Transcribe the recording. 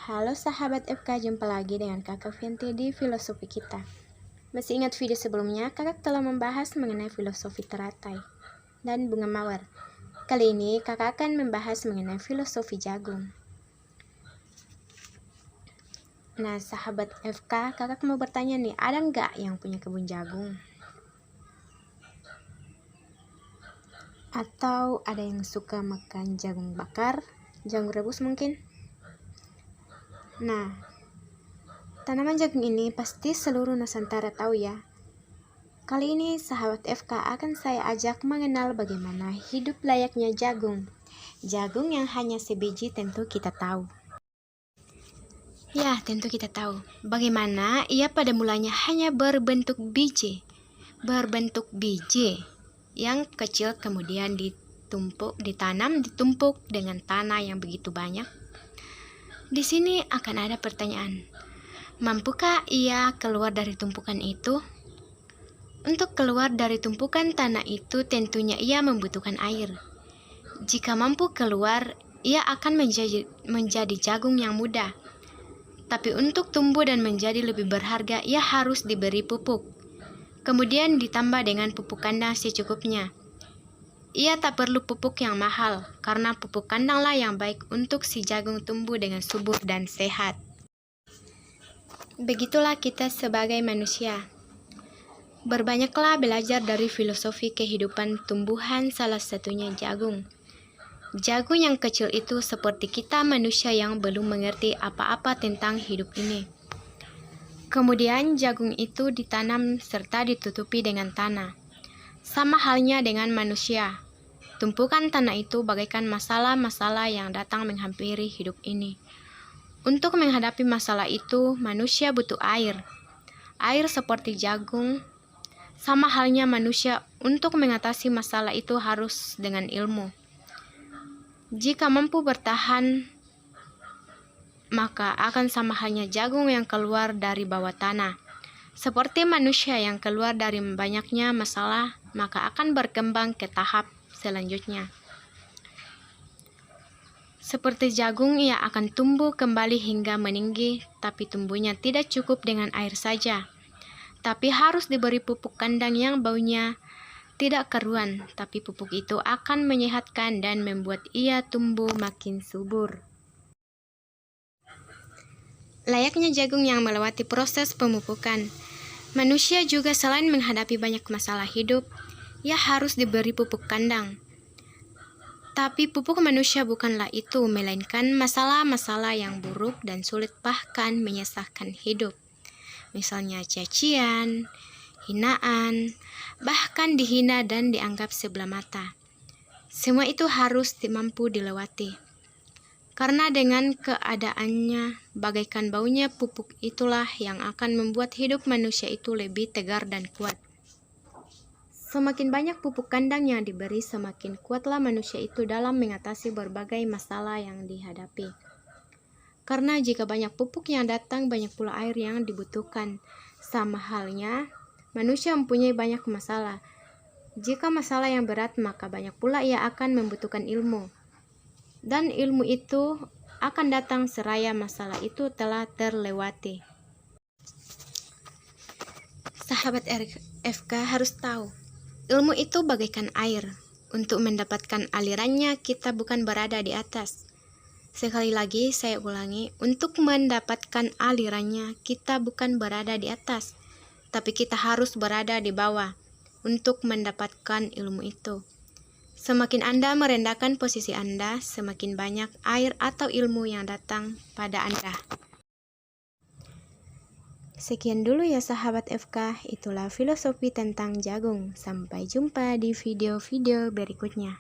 Halo sahabat FK, jumpa lagi dengan Kakak Fenty di filosofi kita. Masih ingat video sebelumnya, kakak telah membahas mengenai filosofi teratai dan bunga mawar. Kali ini kakak akan membahas mengenai filosofi jagung. Nah sahabat FK, kakak mau bertanya nih, ada nggak yang punya kebun jagung? Atau ada yang suka makan jagung bakar, jagung rebus mungkin? Nah, tanaman jagung ini pasti seluruh Nusantara tahu ya. Kali ini sahabat FK akan saya ajak mengenal bagaimana hidup layaknya jagung. Jagung yang hanya sebiji tentu kita tahu. Ya, tentu kita tahu bagaimana ia pada mulanya hanya berbentuk biji. Yang kecil kemudian ditumpuk dengan tanah yang begitu banyak. Di sini akan ada pertanyaan. Mampukah ia keluar dari tumpukan itu? Untuk keluar dari tumpukan tanah itu tentunya ia membutuhkan air. Jika mampu keluar, ia akan menjadi jagung yang muda. Tapi untuk tumbuh dan menjadi lebih berharga, ia harus diberi pupuk. Kemudian ditambah dengan pupuk kandang secukupnya. Ia tak perlu pupuk yang mahal, karena pupuk kandanglah yang baik untuk si jagung tumbuh dengan subur dan sehat. Begitulah kita sebagai manusia. Berbanyaklah belajar dari filosofi kehidupan tumbuhan, salah satunya jagung. Jagung yang kecil itu seperti kita manusia yang belum mengerti apa-apa tentang hidup ini. Kemudian jagung itu ditanam serta ditutupi dengan tanah. Sama halnya dengan manusia. Tumpukan tanah itu bagaikan masalah-masalah yang datang menghampiri hidup ini. Untuk menghadapi masalah itu, manusia butuh air. Air seperti jagung. Sama halnya manusia, untuk mengatasi masalah itu harus dengan ilmu. Jika mampu bertahan, maka akan sama halnya jagung yang keluar dari bawah tanah. Seperti manusia yang keluar dari banyaknya masalah, maka akan berkembang ke tahap selanjutnya. Seperti jagung, ia akan tumbuh kembali hingga meninggi, tapi tumbuhnya tidak cukup dengan air saja. Tapi harus diberi pupuk kandang yang baunya tidak keruan, tapi pupuk itu akan menyehatkan dan membuat ia tumbuh makin subur. Layaknya jagung yang melewati proses pemupukan, manusia juga selain menghadapi banyak masalah hidup, ia harus diberi pupuk kandang. Tapi pupuk manusia bukanlah itu, melainkan masalah-masalah yang buruk dan sulit bahkan menyesatkan hidup. Misalnya cacian, hinaan, bahkan dihina dan dianggap sebelah mata. Semua itu harus mampu dilewati. Karena dengan keadaannya bagaikan baunya pupuk itulah yang akan membuat hidup manusia itu lebih tegar dan kuat. Semakin banyak pupuk kandang yang diberi, semakin kuatlah manusia itu dalam mengatasi berbagai masalah yang dihadapi. Karena jika banyak pupuk yang datang, banyak pula air yang dibutuhkan. Sama halnya, manusia mempunyai banyak masalah. Jika masalah yang berat, maka banyak pula ia akan membutuhkan ilmu. Dan ilmu itu akan datang seraya masalah itu telah terlewati. Sahabat FK harus tahu, ilmu itu bagaikan air. Untuk mendapatkan alirannya, kita bukan berada di atas. Sekali lagi saya ulangi, untuk mendapatkan alirannya, kita bukan berada di atas, tapi kita harus berada di bawah untuk mendapatkan ilmu itu. Semakin Anda merendahkan posisi Anda, semakin banyak air atau ilmu yang datang pada Anda. Sekian dulu ya sahabat FK, itulah filosofi tentang jagung. Sampai jumpa di video-video berikutnya.